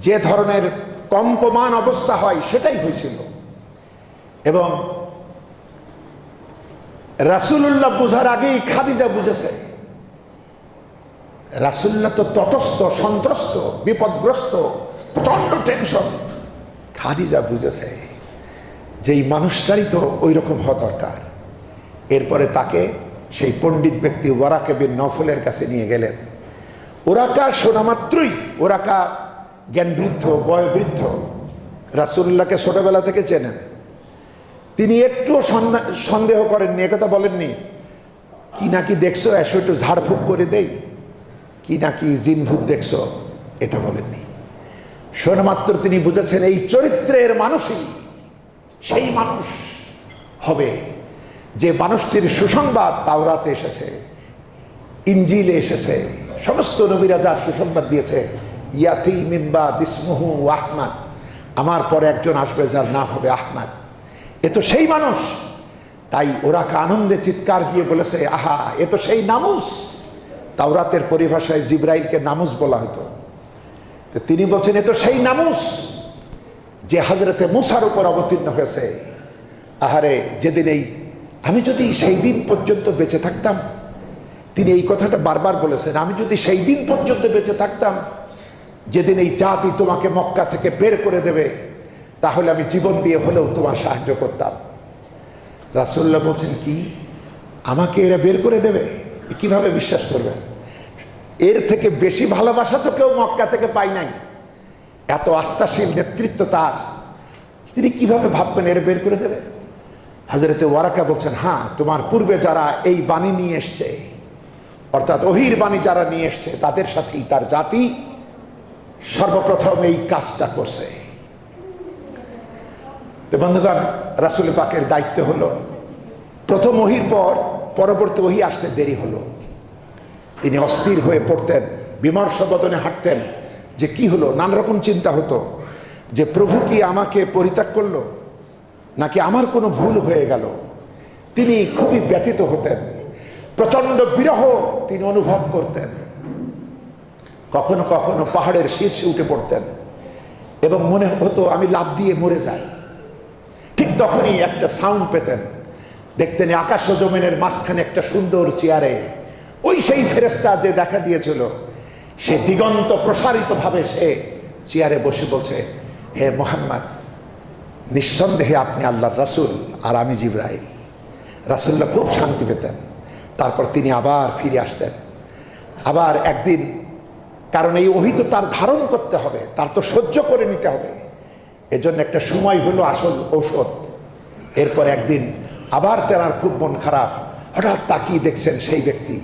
যে ধরনের কম্পমান অবস্থা হয় সেটাই হয়েছিল। এবং রাসূলুল্লাহ বুঝার আগেই খাদিজা বুঝেছে। রাসূলুল্লাহ তো তটস্থ, সন্ত্রস্ত, বিপদগ্রস্ত, প্রচন্ড টেনশন। খাদিজা বুঝেছে যে এই মানুষটারই তো ওই রকম হওয়া দরকার। এরপরে তাকে সেই পণ্ডিত ব্যক্তি ওয়ারাকা বিন নওফলের কাছে নিয়ে গেলেন। ওরাকা শোনা মাত্রই, ওরাকা জ্ঞানবৃদ্ধ, বয়োবৃদ্ধ, রাসূলুল্লাহকে ছোটবেলা থেকে চেনেন। তিনি একটু সন্দেহ করেননি, একথা বলেননি কি নাকি দেখছো, এসো একটু ঝাড়ফুঁক করে দেই, কি নাকি জিন ভূত দেখছো, এটা বলেননি। শোনা মাত্র তিনি বুঝেছেন এই চরিত্রের মানুষই সেই মানুষ হবে যে মানুষটির সুসংবাদ তাওরাতে এসেছে, ইনজিলে এসেছে, সমস্ত নবীরা যার সুসংবাদ দিয়েছে। ইয়াতি মিন বাদি ইসমুহু আহমদ, আমার পরে একজন আসবে যার নাম হবে আহমদ। এ তো সেই মানুষ। তাই ওরাকা আনন্দে চিৎকার দিয়ে বলেছে, আহা, এ তো সেই নামুস। তাওরাতের পরিভাষায় জিবরাইলকে নামুস বলা হতো। তো তিনি বলছেন এ তো সেই নামুস যে হযরতে মুসার উপর অবতীর্ণ হয়েছে। আহারে, যেদিন এই আমি যদি সেই দিন পর্যন্ত বেঁচে থাকতাম, তিনি এই কথাটা বারবার বলেছেন, আমি যদি সেই দিন পর্যন্ত বেঁচে থাকতাম যেদিন এই জাতি তোমাকে মক্কা থেকে বের করে দেবে, তাহলে আমি জীবন দিয়ে হলেও তোমার সাহায্য করতাম। রাসূলুল্লাহ বলছেন, কি আমাকে এরা বের করে দেবে? কিভাবে বিশ্বাস করবেন? এর থেকে বেশি ভালোবাসা তো কেউ মক্কা থেকে পাই নাই। এত আস্থাশীল নেতৃত্ব তার, তিনি কিভাবে ভাববেন এরা বের করে দেবে? হযরতে ওয়ারাকা বলছেন, হ্যাঁ, তোমার পূর্বে যারা এই বাণী নিয়ে এসছে, অর্থাৎ ওহীর বাণী যারা নিয়ে এসছে, তাদের সাথেই তার জাতি সর্বপ্রথম এই কাজটা করছে। তো বন্ধুগণ, রাসূল পাকের দায়িত্ব হলো, প্রথম ওহীর পর পরবর্তী ওহী আসতে দেরি হলো। তিনি অস্থির হয়ে পড়তেন, বিমর্ষ বদনে হাঁটতেন যে কি হলো। নানা রকম চিন্তা হতো যে প্রভু কি আমাকে পরিত্যাগ করলো, নাকি আমার কোনো ভুল হয়ে গেল। তিনি খুবই ব্যথিত হতেন, প্রচন্ড বিরহ তিনি অনুভব করতেন। কখনো কখনো পাহাড়ের শীর্ষে উঠে পড়তেন এবং মনে হতো আমি লাফ দিয়ে মরে যাই। ঠিক তখনই একটা সাউন্ড পেতেন, দেখতেন আকাশ ও জমিনের মাঝখানে একটা সুন্দর চেয়ারে ওই সেই ফেরেশতা যে দেখা দিয়েছিল, সে দিগন্ত প্রসারিত ভাবে সে চেয়ারে বসে বলছে, হে মুহাম্মদ, নিঃসন্দেহে আপনি আল্লাহর রাসূল আর আমি জিবরাইল। রাসূলুল্লাহ খুব শান্তি পেতেন। তারপর তিনি আবার ফিরে আসতেন। আবার একদিন, কারণ এই ওহী তো তার ধারণ করতে হবে, তার তো সহ্য করে নিতে হবে, এজন্য একটা সময় হলো আসল ঔষধ। এরপর একদিন আবার তেনার খুব মন খারাপ, হঠাৎ তাকিয়ে দেখছেন সেই ব্যক্তি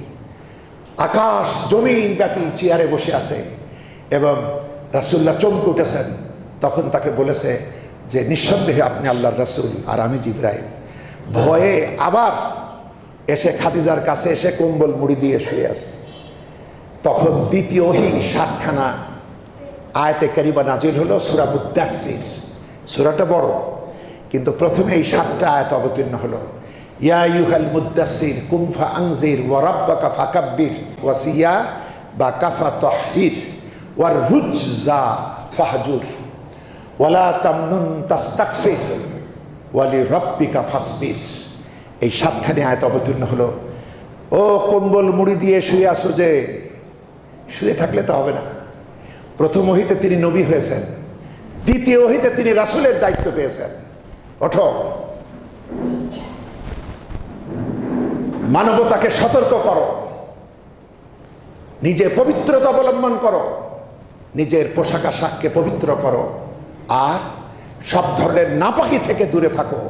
আকাশ জমিন ব্যাপী চেয়ারে বসে আছে এবং রাসূলুল্লাহ চমকে উঠেছেন। তখন তাকে বলেছে যে নিঃসন্দেহে আপনি আল্লাহর রাসূল আর আমি জিবরাইল। ভয়ে আবার এসে খাদিজার কাছে এসে কম্বল মুড়ি দিয়ে শুয়ে আছে। তখন দ্বিতীয় ওহী ৭খানা আয়াতে কারিমা নাজিল হলো, সূরা মুদ্দাসসির। সূরাটা বড়, কিন্তু প্রথমে এই ৭টা আয়াত অবতীর্ণ হলো। ইয়া আইয়ুহাল মুদ্দাসসির কুম ফাআনজির ওয়া রাব্বাকা ফাকাব্বির ওয়া সিয়াবাকা তাহহির ওয়ার রুজজা ফাহজুর ওয়ালা তামনুন তাস্তাকসির ওয়া লিরাব্বিকা ফাসবির। এই ৭খানি আয়াত অবতীর্ণ হলো। ও কম্বল মুড়ি দিয়ে শুয়ে আসো, যে শুয়ে থাকলে তো হবে না। প্রথম ওহীতে তিনি নবী হয়েছেন, দ্বিতীয় ওহীতে তিনি রাসূলের দায়িত্ব পেয়েছেন। ওঠো, মানবতাকে সতর্ক করো, নিজে পবিত্রতা অবলম্বন করো, নিজের পোশাক আশাককে পবিত্র করো, আর সব ধরনের নাপাকি থেকে দূরে থাকো,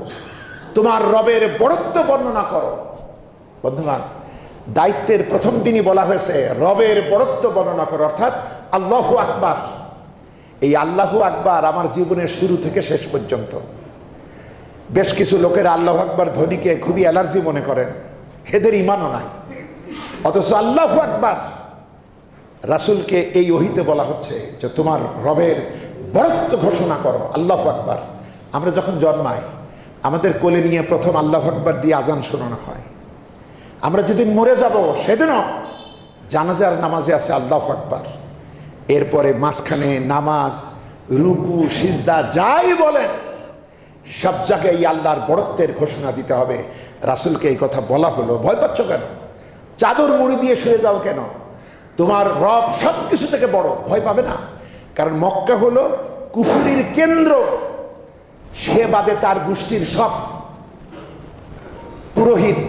তোমার রবের বড়ত্ব বর্ণনা করো। বন্ধুগণ, দায়িত্বের প্রথম দিনই বলা হয়েছে রবের বড়ত্ব বর্ণনা করো, অর্থাৎ আল্লাহু আকবার। এই আল্লাহু আকবার আমার জীবনের শুরু থেকে শেষ পর্যন্ত বেশ কিছু লোকের আল্লাহু আকবার ধ্বনিকে খুবই অ্যালার্জি মনে করেন, এদের ইমানও নাই। অথচ আল্লাহু আকবার রাসূলকে এই ওহীতে বলা হচ্ছে যে তোমার রবের বরত্ব ঘোষণা করো, আল্লাহু আকবার। আমরা যখন জন্মাই আমাদের কোলে নিয়ে প্রথম আল্লাহু আকবার দিয়ে আজান শোনানো হয়। আমরা যেদিন মরে যাব সেদিনও জানাজার নামাজে আছে আল্লাহু আকবার। এরপরে মাঝখানে নামাজ, রুকু, সিজদা যাই বলেন সব জায়গায় এই আল্লাহর বড়ত্বের ঘোষণা দিতে হবে। রাসূলকে এই কথা বলা হলো। ভয় পাচ্ছ কেন? চাদর মুড়ি দিয়ে শুয়ে যাও কেন? তোমার রব সব কিছু থেকে বড়, ভয় পাবে না। কারণ মক্কা হলো কুফরির কেন্দ্র, সে বাদে তার গোষ্ঠীর সব পুরোহিত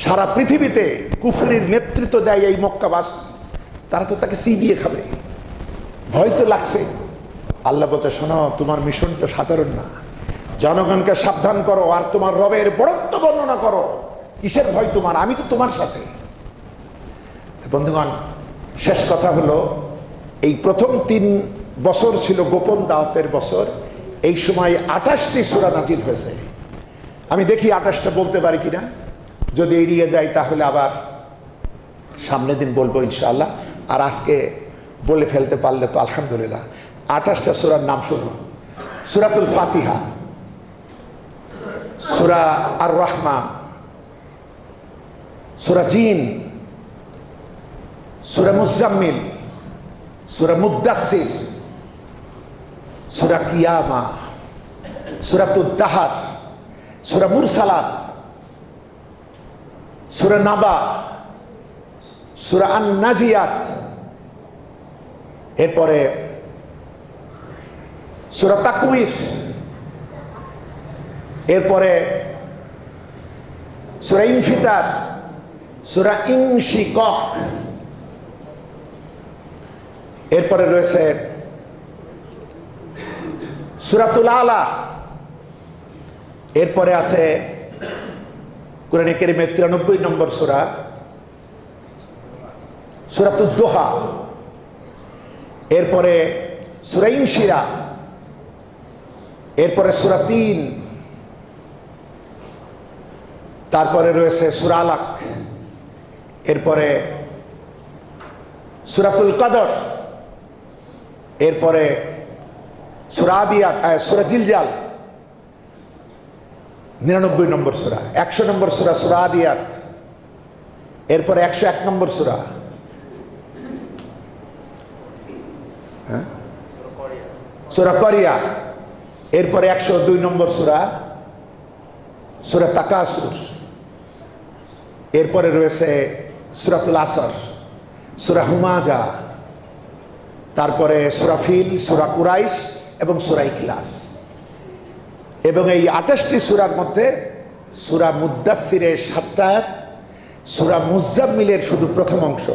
সারা পৃথিবীতে কুফরির নেতৃত্ব দেয় এই মক্কাবাসী, তারা তো তাকে চিবিয়ে খাবে। ভয় তো লাগছে। আল্লাহ বলছে শোনো, তোমার মিশন তো সাধারণ না, জনগণকে সাবধান করো আর তোমার রবের বড়ত্ব বর্ণনা করো। কিসের ভয় তোমার? আমি তো তোমার সাথে। বন্ধুগণ, শেষ কথা হলো এই প্রথম 3 বছর ছিল গোপন দাওয়াতের বছর। এই সময় 28টি সূরা নাজিল হয়েছে। আমি দেখি 28টা বলতে পারি কিনা। যদি এড়িয়ে যাই তাহলে আবার সামনের দিন বলবো ইনশাআল্লাহ। আর আজকে বলে ফেলতে পারলে তো আলহামদুলিল্লাহ। 28টা সূরার নাম শুনুন। সূরাতুল ফাতিহা, সূরা আর রহমান, সূরা জিন, সূরা মুজাম্মিল, সূরা মুদ্দাসসির, সূরা কিয়ামা, সূরাতুদ দাহর, সূরা মুরসালাত, সূরা নাবা, সূরা আন-নাজিয়াত, এরপরে সূরা তাকওয়ির, এরপরে সূরা ইনফিতার, সূরা ইনশিকাক, এরপরে রয়েছে সূরাতুল আলা, এরপরে আছে কোরআনে কারীমের 93 নম্বর সূরা সূরাতুদ দোহা, এরপরে সূরা ইনশিরা, এরপরে সূরা 3, তারপরে রয়েছে সূরা আলাক, এরপরে সূরাতুল কদর, এরপরে সূরা আদিয়াত, সূরা জিলজাল 99 নম্বর সূরা, 100 নম্বর সূরা সূরা আদিয়াত, এরপরে 101 নম্বর সূরা সূরা করিয়া, এরপরে 102 নম্বর সূরা সূরা তাকাসুর, এরপরে রয়েছে সূরাতুল আসর, সূরা হুমাজা, তারপরে সূরা ফিল, সূরা কুরাইশ এবং সূরা ইখলাস। এবং এই 28টি সূরার মধ্যে সূরা মুদ্দাসসিরের 7টা আয়াত, সূরা মুজাম্মিলের শুধু প্রথম অংশ।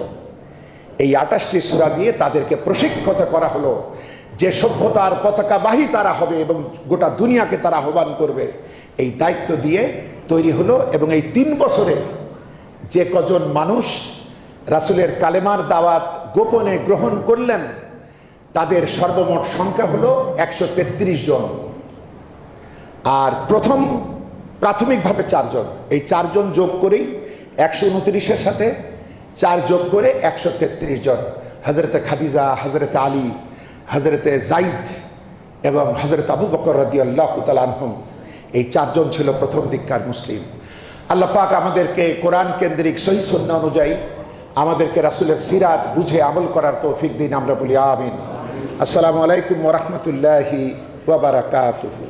এই 28টি সূরা দিয়ে তাদেরকে প্রশিক্ষিত করা হলো যে সভ্যতার পতাকাবাহী তারা হবে এবং গোটা দুনিয়াকে তারা আহ্বান করবে। এই দায়িত্ব দিয়ে তৈরি হলো। এবং এই 3 বছরে যে কজন মানুষ রাসূলের কালেমার দাওয়াত গোপনে গ্রহণ করলেন তাদের সর্বমোট সংখ্যা হলো 133 জন। আর প্রথম প্রাথমিকভাবে 4 জন, এই 4 জন যোগ করেই 129-এর সাথে 4 যোগ করে 133 জন। হযরতে খাদিজা, হযরতে আলী, হযরতে যায়েদ এবং হযরত আবু বকর রাদিয়াল্লাহু তাআলা আনহুম, এই 4 জন ছিল প্রথম দিককার মুসলিম। আল্লাহ পাক আমাদেরকে কোরআন কেন্দ্রিক সহিহ সুন্নাহ অনুযায়ী আমাদেরকে রাসূলের সিরাত বুঝে আমল করার তৌফিক দিন। আমরা বলি আমিন। আসসালামু আলাইকুম ওয়া রাহমাতুল্লাহি ওয়া বারাকাতুহু।